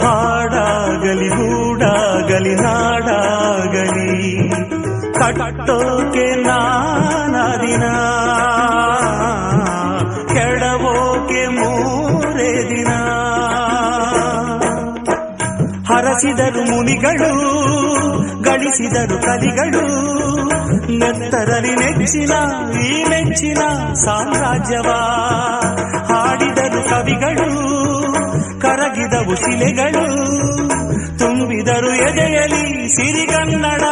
ಹಾಡಾಗಲಿ ಗೂಡಾಗಲಿ ನಾಡಾಗಲಿ ಕಟ್ಟೋಕೆ ನಾನದಿನ ಕೆಡವೋಕೆ ಮೂರೇ ದಿನ ಹರಸಿದರು ಮುನಿಗಳು ಗಳಿಸಿದರು ಕಲಿಗಳು ನೆತ್ತರಲಿ ನೆಚ್ಚಿನ ಈ ನೆಚ್ಚಿನ ಸಾಮ್ರಾಜ್ಯವ ಹಾಡಿದರು ಕವಿಗಳು ಕರಗಿದವು ಶಿಲೆಗಳು ತುಂಬಿದರು ಎದೆಯಲಿ ಸಿರಿಗನ್ನಡ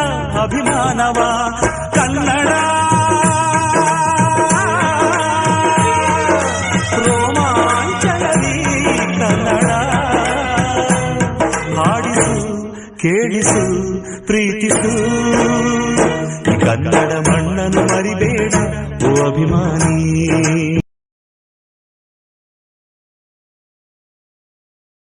ಅಭಿಮಾನವ ಕನ್ನಡ ರೋಮಾಂಚನದಿ ಕನ್ನಡ ಹಾಡಿಸು ಕೇಳಿಸು ಪ್ರೀತಿಸು ಕನ್ನಡ ಮಣ್ಣನ್ನು ಮರಿಬೇಡ ಓ ಅಭಿಮಾನಿ.